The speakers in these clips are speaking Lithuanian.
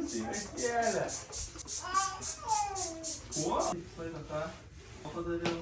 Sveikėlė. Kuo? Laiką ką? O padariau?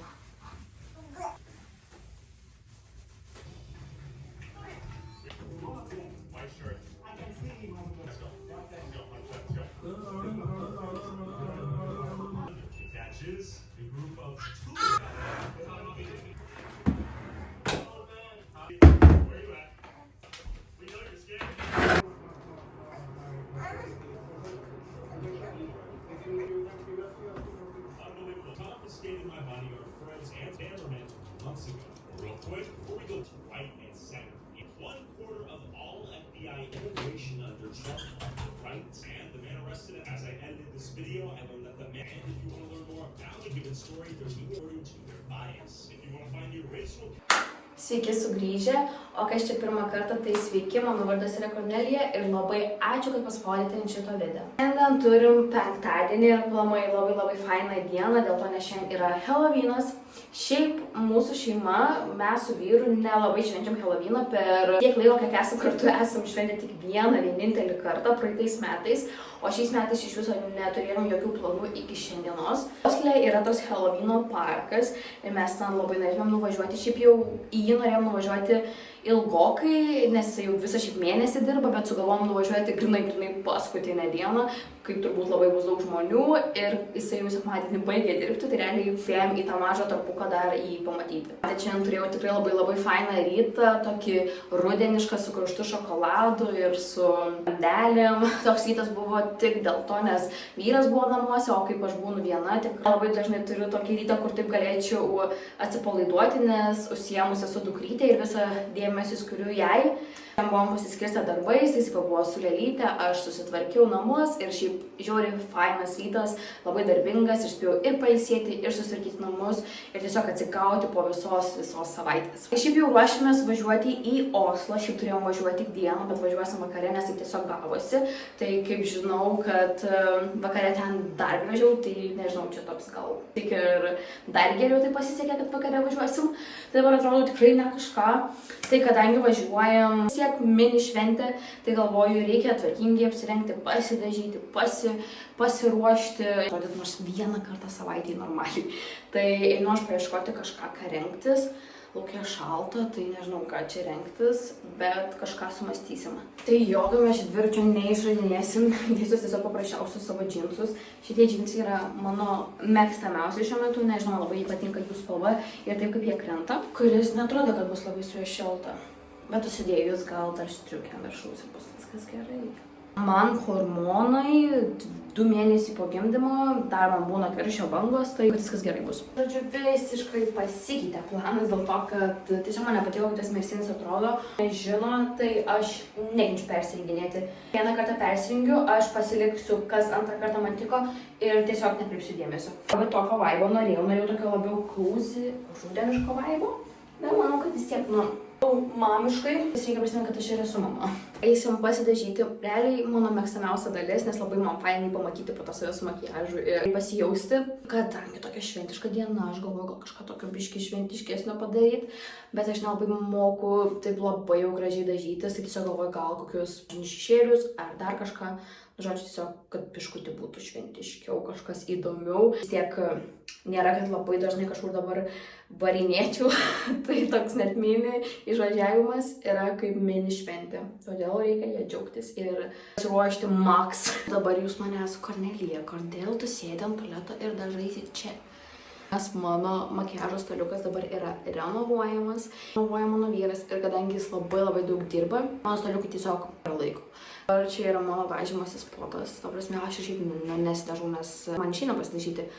Confiscated my money or friends and cameramen months ago. Real quick, before we go to right and center, one quarter of all FBI immigration under Trump are right, and the man arrested as I edited this video, I learned that the man, if you want to learn more about the given story, they're doing according to their bias. If you want to find the original. Sveiki sugrįžę, o kas čia pirmą kartą, tai sveiki, mano vardas yra Kornelija ir labai ačiū, kad paspaudėte ant šito video. Šiandien turim penktadienį ir aplamai labai fainą dieną, dėl to nes šiandien yra Helovynas. Šiaip mūsų šeima, mes su vyru nelabai švenčiam Helovyną, per tiek laiko, kiek esam kartu, esam šventę tik vienintelį kartą praeitais metais, o šiais metais iš viso neturėjom jokių planų iki šiandienos. Osle yra tos Helovyno parkas ir mes ten labai norėjom nuvažiuoti, šiaip jau į jį norėjom nuvažiuoti ilgokai, nes jis jau visą šiaip mėnesį dirba, bet sugalvom nuvažiuoti grinai paskutinę dieną, kaip turbūt labai bus daug žmonių ir jisai jau sekmadienį baigė dirbti, tai realiai spėjom į tą mažą tarpuką dar jį pamatyti. Tai šiandien turėjau tikrai labai fainą rytą, tokį rudenišką su karštu šokoladu ir su bandelėm. Toks rytas buvo tik dėl to, nes vyras buvo namuose, o kaip aš būnu viena, tik labai dažnai turiu tokį rytą, kur taip galėčiau atsipalaiduoti, nes užsiėmus esu dukrytė ir visą dėmesį skiriu jai. Ten buvom pasiskirstę darbais, jis buvo su lėlyte, aš susitvarkiau namus ir šiaip žiauriai fainas rytas, labai darbingas ir spėjau ir pailsėti, ir susitvarkyti namus ir tiesiog atsigauti po visos savaitės. Šiaip jau ruošiamės važiuoti į Oslą, šiaip turėjom važiuoti dieną, bet važiuosim vakare, nes tai tiesiog gavosi. Tai kaip žinau, kad vakare ten dar gražiau, tai nežinau, čia toks gal tik ir dar geriau tai pasisekė, kad vakare važiuosim. Tai dabar atrodo tikrai ne kažką. Tai kadangi važiuojam mini šventę, tai galvoju, reikia tvarkingai apsirengti, pasidažyti, pasiruošti, atrodyti nors vieną kartą savaitėje normaliai. Tai einu aš paieškoti kažką, ką rengtis. Laukia šalta, tai nežinau, ką čia rengtis, bet kažką sumąstysim. Tai jokio mes dviračio neišradinėsim, dėsiu tiesiog paprasčiausius savo džinsus. Šitie džinsai yra mano mėgstamiausi šiuo metu, nežinau, labai patinka jų spalva ir taip kaip jie krenta, kuris netrodo, kad bus labai su juo šilta. Bet užsidėjus gal dar striukę viršaus ir bus viskas gerai. Man hormonai 2 mėnesiai po gimdymo, dar man būna karščio bangos, tai viskas gerai bus. Žodžiu, visiškai pasikeitė planas dėl to, kad tiesiog man nepatiko, kaip tas mėgstinis atrodo. Žino, tai aš neginčiu persirenginėti. Vieną kartą persirengiu, aš pasiliksiu, kas antrą kartą man tiko ir tiesiog nekreipsiu dėmesio. Bet tokio vaibo norėjau tokio labiau cozy, rudeniško vaibo. Bet manau, kad vis tiek, mamiškai. Reikia prisiminti, kad aš ir esu mama. Eisim pasidažyti. Realiai mano mėgstamiausia dalis, nes labai man fainai pamatyti po to save su makiažu ir pasijausti. Kadangi tokia šventiška diena, aš galvoju, gal kažką tokio biškį šventiškesnio padaryti, bet aš nelabai moku taip labai jau gražiai dažytis, tai tiesiog galvoju, gal kokius šešėlius ar dar kažką. Žodžiu, tiesiog, kad biškutį būtų šventiškiau, kažkas įdomiau. Vis tiek nėra, kad labai dažnai kažkur dabar varinėčiau, tai toks net mini išvažiavimas yra kaip mini šventė. Todėl reikia ją džiaugtis ir pasiruošti max. Dabar jūs manęs, Kornelija, kodėl tu sėdi ant tualeto ir dažaisi čia? Nes mano makiažo staliukas dabar yra renovuojamas. Renovuoja mano vyras ir kadangi jis labai daug dirba, mano staliukai tiesiog yra laiko. Ar čia yra mano dažymasis potas. Ta prasme, aš šiaip nesidažau, nes man išeina pasidažyti.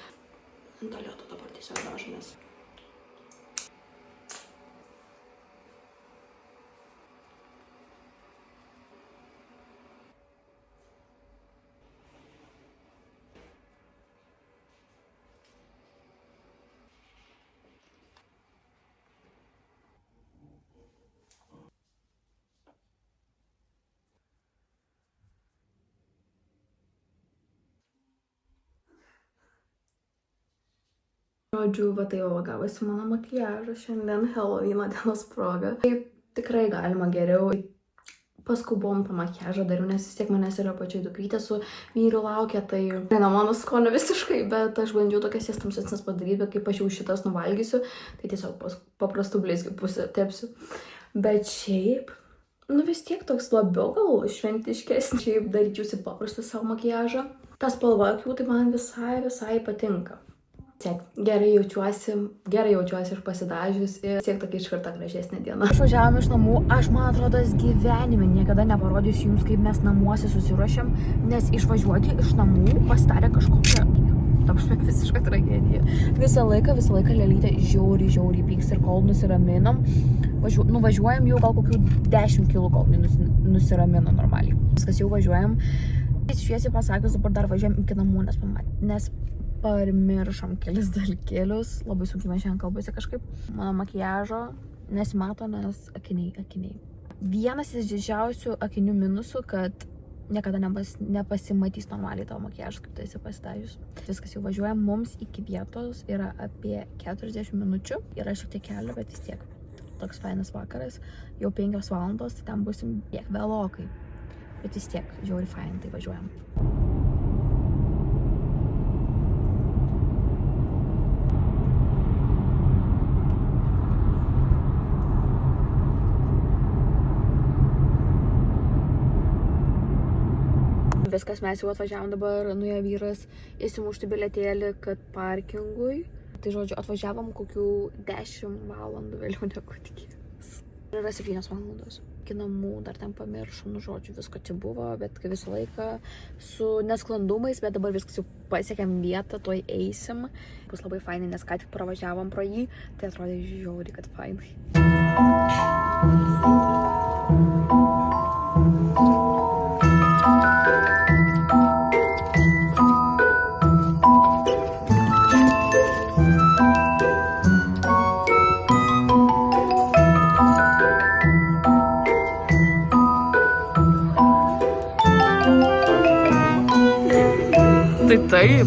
Ant tualeto dabar tiesiog dažomės. Žodžiu, va tai va gavosi mano makiažas šiandien Helovyno dienos proga. Tai tikrai galima geriau paskubom tą makiažą dariau, nes vis tiek manęs yra pačiai dukrytė su vyru laukia, tai ne mano skonio visiškai, bet aš bandžiau tokias jas tamsesnes padaryti, bet kaip aš jau šitas nuvalgysiu, tai tiesiog paprastų blizgių pusę tepsiu. Bet šiaip, vis tiek toks labiau gal šventiškesnis, šiaip daryčiausi paprastą savo makiažą. Tas spalva akių tai man visai patinka. Gerai jaučiuosi ir pasidažius ir tiek tokia iš karto gražesnė diena. Išvažiavome iš namų, aš man atrodo gyvenime niekada neparodysiu jums, kaip mes namuose susiruošėm, nes išvažiuoti iš namų pasidarė kažkokia toks visiška tragedija. Visą laiką Lelytė žiauriai pyksta ir kol nusiraminom, nuvažiuojam jau gal kokių 10 kg, kol nusiramino normaliai. Viskas jau važiuojam. Šviesiai pasakius, dabar dar važiuojam iki namų, nes parmiršom kelis dalykėlius, labai sunkiai man šiandien kalbasi kažkaip. Mano makiažo nesimato, nes akiniai. Vienas iš didžiausių akinių minusų, kad niekada nepasimatys normaliai tavo makiažas, kaip tu esi pasidažius. Viskas jau važiuojam, mums iki vietos yra apie 40 minučių. Yra šiek tiek kelio, bet vis tiek toks fainas vakaras. Jau 5 valandos, tai ten busim tiek vėlokai. Bet vis tiek, žiauriai fain, tai važiuojam. Viskas, mes jau atvažiavom dabar, nuėjo vyras įsimušti bilietėlį, kad parkingui. Tai žodžiu, atvažiavom kokių 10 valandų vėliau negu tikėjomės. Yra 7 valandos. Iki namų dar ten pamiršom, žodžiu, visko čia buvo, bet visą laiką su nesklandumais, bet dabar viskas jau pasiekėm vietą, tuoj eisim. Bus labai fainai, nes ką tik pravažiavom pro jį, tai atrodė žiauriai, kad fainai. Tai taip.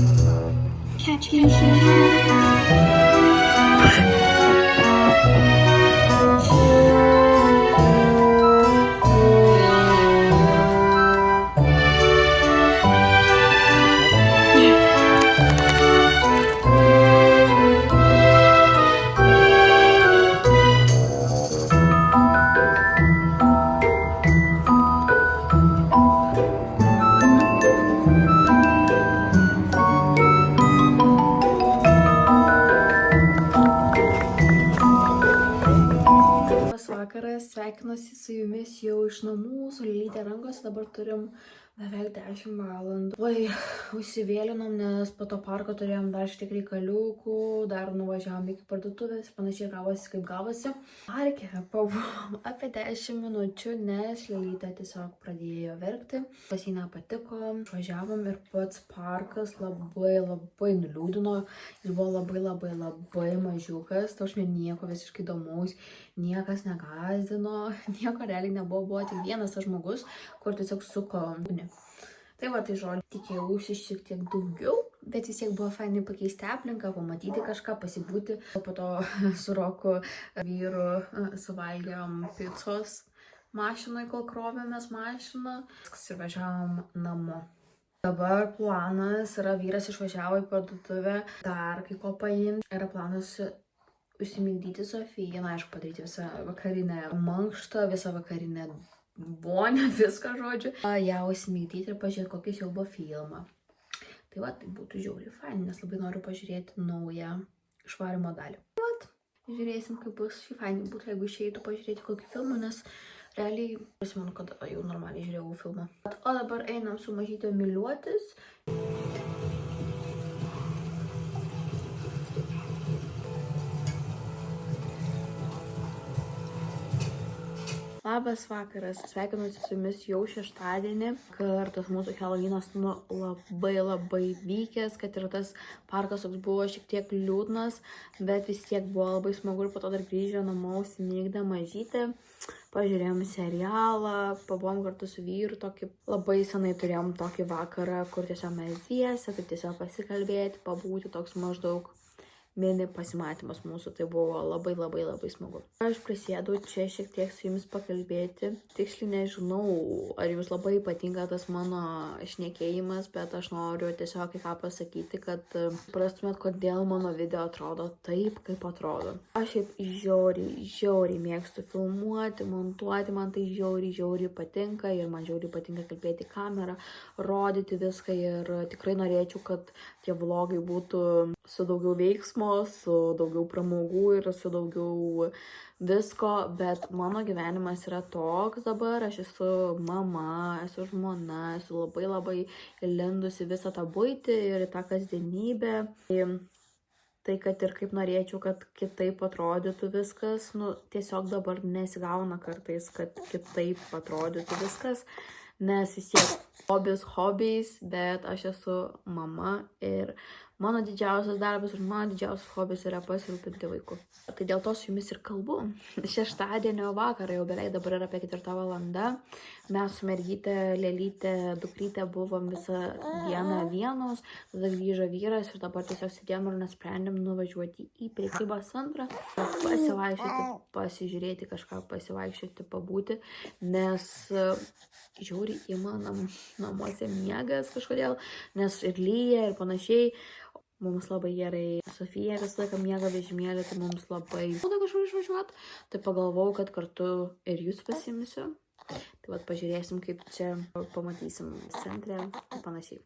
Sveikinuosi su jumis jau iš namų, su Lelytė rankose, dabar turim beveik 10 valandų. Oi, užsivėlinom, nes po to parko turėjom dar šiek tiek reikaliukų, dar nuvažiavom iki parduotuvės ir panašiai gavosi kaip gavosi. Parke pabuvom apie 10 minučių, nes Lelytė tiesiog pradėjo verkti. Pas jai nepatiko, išvažiavom ir pats parkas labai nuliūdino. Jis buvo labai mažiukas, taušmė nieko visiškai įdomaus, niekas negazdino, nieko realiai nebuvo, buvo tik vienas tas žmogus, kur tiesiog suko. Tai va, tai žodžiu, tikėjausi šiek tiek daugiau, bet vis tiek buvo fainai pakeisti aplinką, pamatyti kažką, pasibūti. Po to su Roku vyru suvalgėm picos mašinai, kol krovėmės mašiną. Ir važiavom namo. Dabar planas yra, vyras išvažiavo į parduotuvę, dar kai ko paimti. Yra planas užsimigdyti Sofiją, aišku, padaryti visą vakarinę mankštą, visą vakarinę vonę, viską žodžiu. Ją užsimigdyti ir pažiūrėti kokį siaubo filmą. Tai va, tai būtų žiauriai fain, nes labai noriu pažiūrėti naują išvarymo dalį. Tai va, žiūrėsim, kaip bus. Šį fainį būtų, jeigu išeitų pažiūrėti kokį filmą, nes realiai prisimenu, kad jau normaliai žiūrėjau filmą. O dabar einam su mažytė myliuotis. Labas vakaras, sveikinuosi su jumis jau šeštadienį, kad tas mūsų Helovynas labai vykęs, kad ir tas parkas toks buvo šiek tiek liūdnas, bet vis tiek buvo labai smagu ir po to dar grįžę namo užsimigdę mažytę. Pažiūrėjom serialą, pabuvom kartu su vyru, tokį labai senai turėjom tokį vakarą, kur tiesiog mes dviese, kaip tiesiog pasikalbėti, pabūti toks maždaug mini pasimatymas mūsų, tai buvo labai smagu. Aš prisėdau čia šiek tiek su jumis pakalbėti, tiksliai nežinau, ar jums labai patinka tas mano šnekėjimas, bet aš noriu tiesiog ką pasakyti, kad prastumėt, kodėl mano video atrodo taip, kaip atrodo. Aš šiaip žiauriai mėgstu filmuoti, montuoti, man tai žiauriai patinka ir man žiauriai patinka kalbėti kamerą, rodyti viską ir tikrai norėčiau, kad tie vlogai būtų su daugiau veiksmo, su daugiau pramogų ir su daugiau visko, bet mano gyvenimas yra toks dabar, aš esu mama, esu žmona, esu labai įlindusi visą tą buitį ir tą kasdienybę. Tai, kad ir kaip norėčiau, kad kitaip atrodytų viskas, tiesiog dabar nesigauna kartais, kad kitaip atrodytų viskas, nes vis tiek hobiais, bet aš esu mama ir mano didžiausias darbas ir mano didžiausias hobis yra pasirūpinti vaiku. Tai dėl to su jumis ir kalbu. Šeštadienio vakarą, jau beveik dabar yra apie 4 valanda. Mes su mergytė, Lelytė, dukrytė buvom visą dieną vienos, tada grįžo vyras ir dabar tiesiog sėdėjom ir nusprendėm nuvažiuoti į prekybos centrą, pasivaikščioti, pasižiūrėti kažką, pasivaikščioti, pabūti, nes žiauriai ima namuose miegas kažkodėl, nes ir lyja ir panašiai. Mums labai gerai. Sofija visą laiką miega vežimėlį, tai mums labai būtų kažkur išvažiuoti. Tai pagalvojau, kad kartu ir jūs pasimisiu. Tai vat pažiūrėsim, kaip čia pamatysim centre ir panašiai.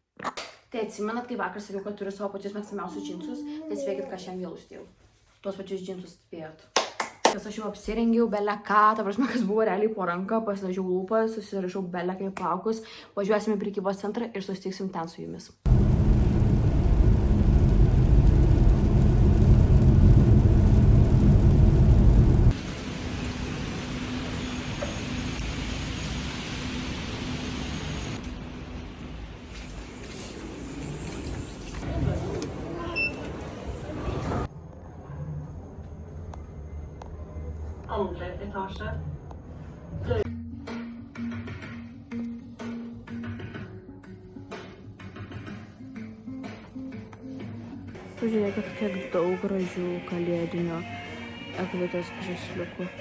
Tai atsimenat, kai vakar sakiau, kad turiu savo pačius mėgstamiausius džinsus, tai sveikat, ką šiandien vėl uždėjau. Tuos pačius džinsus spėjot. Kas aš jau apsirengiau bele ką, ta prasme, kas buvo realiai po ranką, pasidažiau lūpas, susirašau bele kaip plaukus, važiuosim į prekybos centrą ir susitiksim ten su jumis. Andre etasje. Pažiūrėkit, kiek daug gražių kalėdinio eglutės žaisliukų.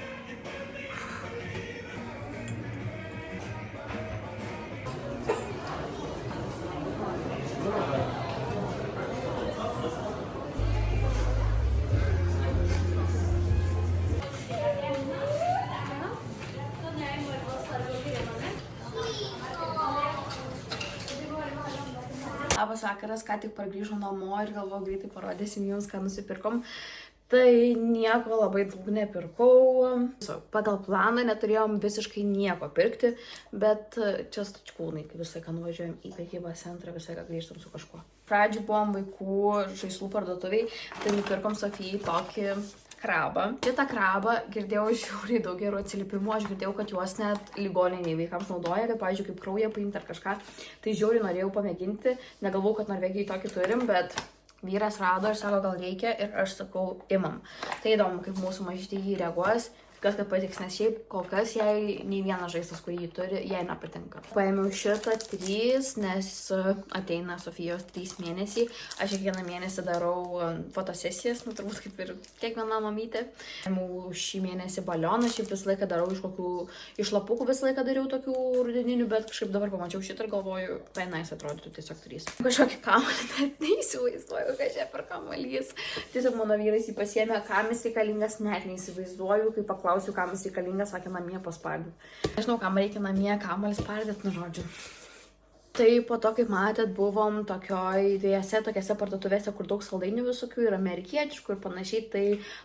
Labas vakaras, ką tik pargrįžau namo ir galvoju, greitai parodysim jums, ką nusipirkom. Tai nieko labai daug nepirkau. Pagal planą neturėjom visiškai nieko pirkti, bet čia stačkūnai, kai visą laiką nuvažiuojam į prekybos centrą, visą laiką grįžtam su kažkuo. Pradžiui buvom vaikų žaislų parduotuviai, tai nupirkom Sofijai tokį krabą. Šitą krabą girdėjau žiauriai daug gerų atsiliepimų, aš girdėjau, kad juos net ligoniniai vaikams naudoja, tai pavyzdžiui, kaip kraują paimti ar kažką, tai žiauriai norėjau pamėginti, negalvau, kad Norvegijai tokį turim, bet vyras rado ir sako, gal reikia, ir aš sakau, imam. Tai įdomu, kaip mūsų mažytė jį reaguos, kas kad patiks, nes šiaip kol kas jai nei vienas žaislas, kurį jį turi, jai nepatinka. Paėmiau šitą 3, nes ateina Sofijos 3 mėnesiai. Aš kiekvieną mėnesį darau fotosesijas, turbūt kaip ir kiekviena mamytė. Paėmiau šį mėnesį balioną, šiaip visą laiką darau iš lapukų, visą laiką dariau tokių rudeninių, bet kažkaip dabar pamačiau šitą ir galvoju, tai nice atrodytų tiesiog 3. Kažkokį kamalį net neįsivaizduoju, kad čia per kamalys. Tiesiog mano vyras jį pasiėmė, kam jis reikalingas, net neįsivaizduoju, kai paklausiu, kam jis reikalingas, sakė namie paspardyti. Nežinau, kam reikia namie kamalį spardyti, žodžiu. Tai po to, kaip matėt, buvom tokiose parduotuvėse, kur daug saldainių visokių ir amerikietiškų ir panašiai, tai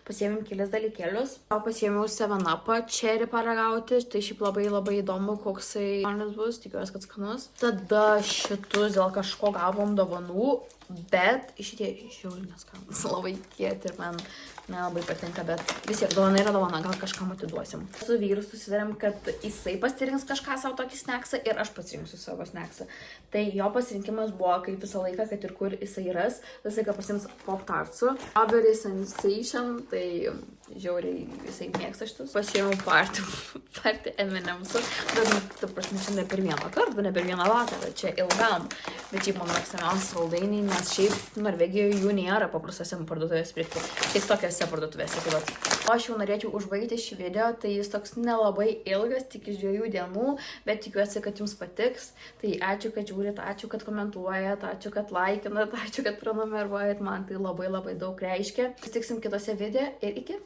pasiėmėm kelis dalykėlius. Pasiėmiau 7-upą cherry paragauti, tai šiaip labai įdomu, koksai skonis bus, tikiuosi, kad skanus. Tada šitus dėl kažko gavom dovanų, bet šitie žiauriai neskanus, labai kieti ir man nelabai patinka, bet vis tiek dovana yra dovana, gal kažkam atiduosim. Su vyru susidarėm, kad jisai pasirinks kažką savo tokį snacksą ir aš pasirinksiu savo snacksą. Tai jo pasirinkimas buvo kaip visą laiką, kad ir kur jisai ras, visą laiką pasiims Pop-Tartsų. Strawberry Sensation, tai žiauriai jisai mėgsta šitus. Pasiėmiau party M&M'sų, bet, ta prasme, čia ne per vieną kartą, ne per vieną vakarą, čia ilgam. Bet šiaip mano mėgstamiausi saldainiai, nes šiaip Norvegijoje jų nėra paprastose parduotuvėse pirkti, tik tokiose parduotuvėse. Tai vat. O aš jau norėčiau užbaigti šį video, tai jis toks nelabai ilgas, tik iš 2 dienų, bet tikiuosi, kad jums patiks. Tai ačiū, kad žiūrit, ačiū, kad komentuojat, ačiū, kad laikinat, ačiū, kad prenumeruojat, man tai labai daug reiškia. Susitiksim kitose video ir iki.